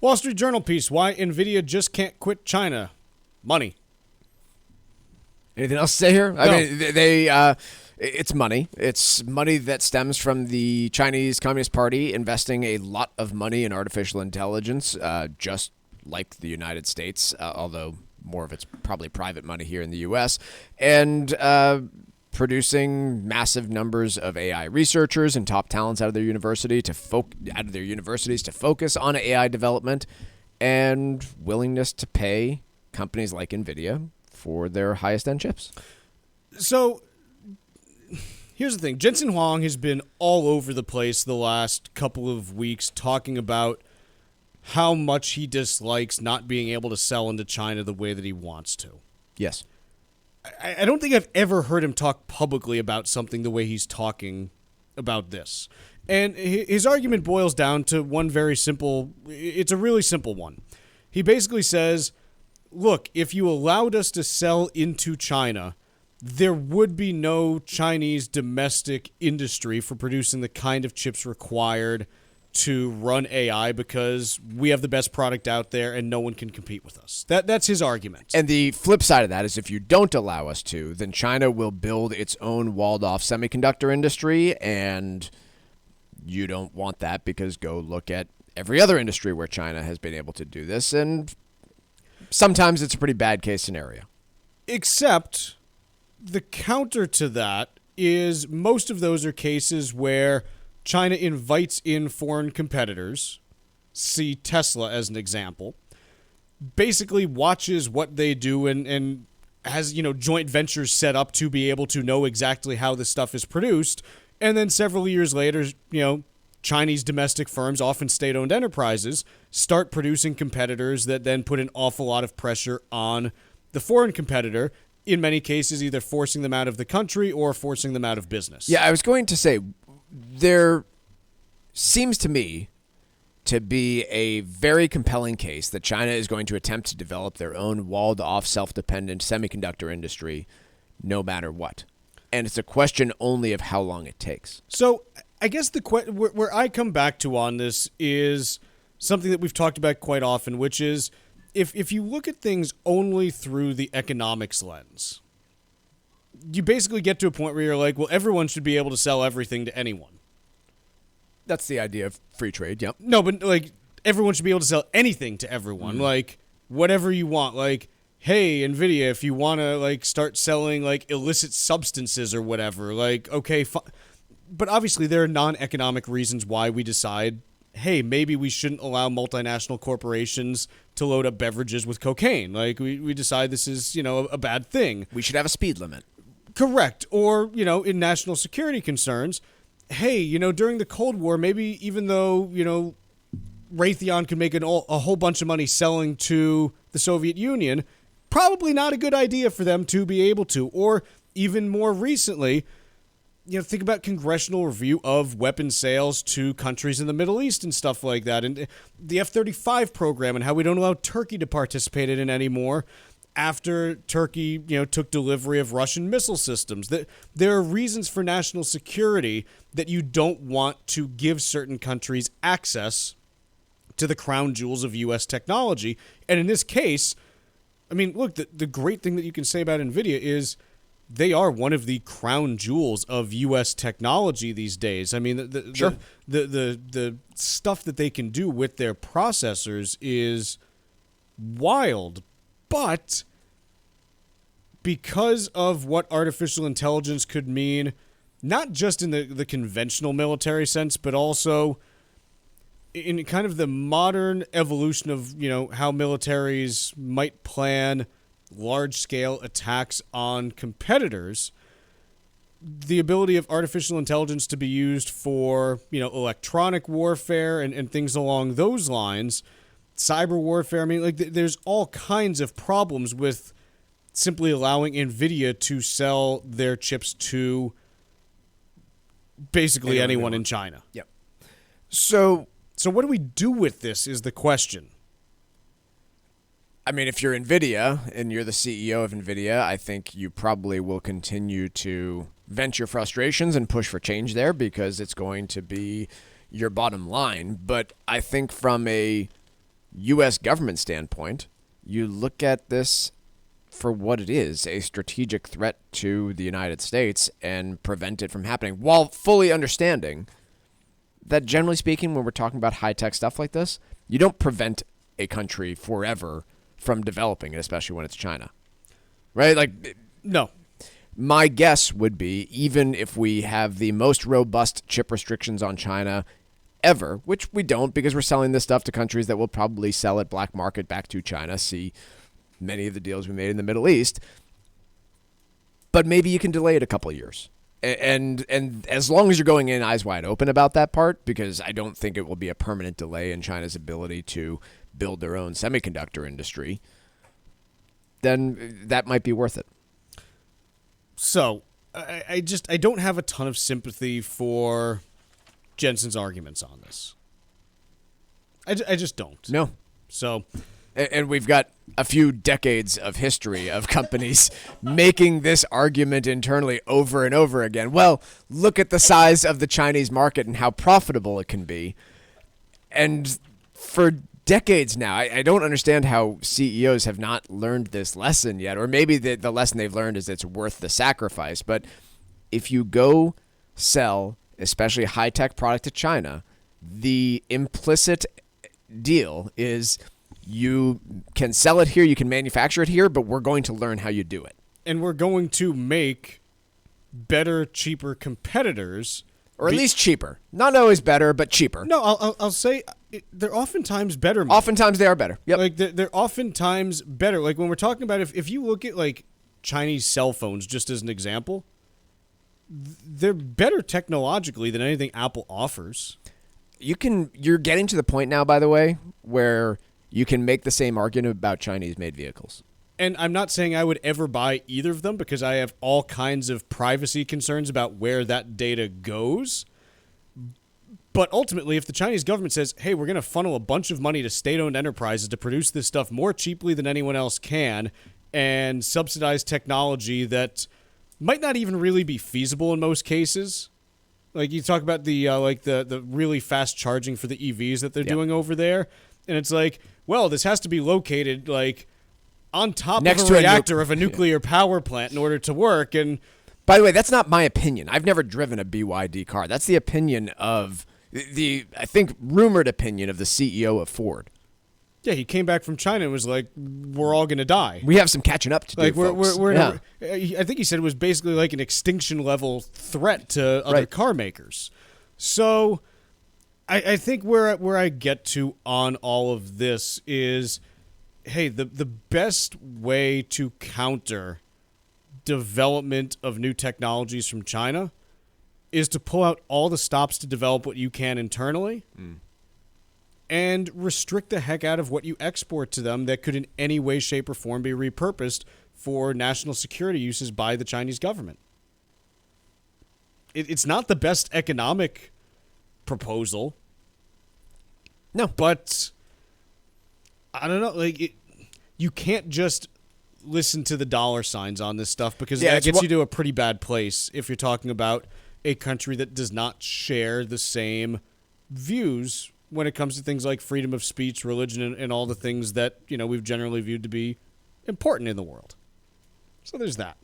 Wall Street Journal piece, why Nvidia just can't quit China. Money. Anything else to say here? No. I mean, it's money. It's money that stems from the Chinese Communist Party investing a lot of money in artificial intelligence, just like the United States, although more of it's probably private money here in the U.S., and producing massive numbers of AI researchers and top talents out of their universities to focus on AI development, and willingness to pay companies like Nvidia for their highest end chips. So here's the thing. Jensen Huang has been all over the place the last couple of weeks talking about how much he dislikes not being able to sell into China the way that he wants to. Yes. I don't think I've ever heard him talk publicly about something the way he's talking about this. And his argument boils down to one very simple, it's a really simple one. He basically says, look, if you allowed us to sell into China, there would be no Chinese domestic industry for producing the kind of chips required to run AI because we have the best product out there and no one can compete with us. That's his argument. And the flip side of that is if you don't allow us to, then China will build its own walled-off semiconductor industry, and you don't want that because go look at every other industry where China has been able to do this, and sometimes it's a pretty bad case scenario. Except the counter to that is most of those are cases where China invites in foreign competitors, see Tesla as an example, basically watches what they do and has, joint ventures set up to be able to know exactly how the stuff is produced. And then several years later, Chinese domestic firms, often state-owned enterprises, start producing competitors that then put an awful lot of pressure on the foreign competitor, in many cases either forcing them out of the country or forcing them out of business. Yeah, I was going to say, there seems to me to be a very compelling case that China is going to attempt to develop their own walled-off, self-dependent semiconductor industry no matter what. And it's a question only of how long it takes. So I guess where I come back to on this is something that we've talked about quite often, which is if you look at things only through the economics lens, you basically get to a point where you're like, well, everyone should be able to sell everything to anyone. That's the idea of free trade, yep. No, but everyone should be able to sell anything to everyone. Whatever you want. Hey, Nvidia, if you want to start selling illicit substances or whatever, okay, but obviously there are non-economic reasons why we decide, hey, maybe we shouldn't allow multinational corporations to load up beverages with cocaine. We decide this is, a bad thing. We should have a speed limit. Correct. Or, in national security concerns, hey, during the Cold War, maybe even though, Raytheon could make a whole bunch of money selling to the Soviet Union, probably not a good idea for them to be able to. Or even more recently, think about congressional review of weapons sales to countries in the Middle East and stuff like that. And the F-35 program and how we don't allow Turkey to participate in it anymore after Turkey, took delivery of Russian missile systems. There are reasons for national security that you don't want to give certain countries access to the crown jewels of U.S. technology. And in this case, look, the great thing that you can say about NVIDIA is they are one of the crown jewels of U.S. technology these days. Sure. The stuff that they can do with their processors is wild. But because of what artificial intelligence could mean, not just in the conventional military sense, but also in kind of the modern evolution of, how militaries might plan large-scale attacks on competitors, the ability of artificial intelligence to be used for, electronic warfare and things along those lines, cyber warfare. There's all kinds of problems with simply allowing NVIDIA to sell their chips to basically anyone in China. Yep. So what do we do with this is the question. If you're NVIDIA and you're the CEO of NVIDIA, I think you probably will continue to vent your frustrations and push for change there because it's going to be your bottom line. But I think from a U.S. government standpoint, you look at this for what it is, a strategic threat to the United States, and prevent it from happening, while fully understanding that, generally speaking, when we're talking about high-tech stuff like this, you don't prevent a country forever from developing it, especially when it's China. Right? Like, No. my guess would be, even if we have the most robust chip restrictions on China ever, which we don't because we're selling this stuff to countries that will probably sell it black market back to China, see many of the deals we made in the Middle East, but maybe you can delay it a couple of years. And as long as you're going in eyes wide open about that part, because I don't think it will be a permanent delay in China's ability to build their own semiconductor industry, then that might be worth it. So, I don't have a ton of sympathy for Jensen's arguments on this. I just don't. No. So, And we've got a few decades of history of companies making this argument internally over and over again. Well, look at the size of the Chinese market and how profitable it can be. And for decades now, I don't understand how CEOs have not learned this lesson yet. Or maybe the lesson they've learned is it's worth the sacrifice. But if you go sell, especially a high-tech product to China, the implicit deal is you can sell it here, you can manufacture it here, but we're going to learn how you do it. And we're going to make better, cheaper competitors. Or at least cheaper. Not always better, but cheaper. No, I'll say they're oftentimes better. Oftentimes they are better. Yep. Like they're oftentimes better. Like when we're talking about if you look at like Chinese cell phones, just as an example, they're better technologically than anything Apple offers. You're getting to the point now, by the way, where you can make the same argument about Chinese-made vehicles. And I'm not saying I would ever buy either of them because I have all kinds of privacy concerns about where that data goes. But ultimately, if the Chinese government says, hey, we're going to funnel a bunch of money to state-owned enterprises to produce this stuff more cheaply than anyone else can and subsidize technology that might not even really be feasible in most cases. Like you talk about the really fast charging for the EVs that they're doing over there. And it's like, well, this has to be located like on top next of to a reactor of a nuclear power plant in order to work. And by the way, that's not my opinion. I've never driven a BYD car. That's the opinion of I think, rumored opinion of the CEO of Ford. Yeah, he came back from China and was like, we're all going to die. We have some catching up to do, folks. I think he said it was basically like an extinction level threat to other car makers. So I think where I get to on all of this is, hey, the best way to counter development of new technologies from China is to pull out all the stops to develop what you can internally and restrict the heck out of what you export to them that could in any way, shape, or form be repurposed for national security uses by the Chinese government. It's not the best economic proposal. No. But I don't know. You can't just listen to the dollar signs on this stuff because that gets you to a pretty bad place if you're talking about a country that does not share the same views when it comes to things like freedom of speech, religion, and all the things that we've generally viewed to be important in the world. So there's that.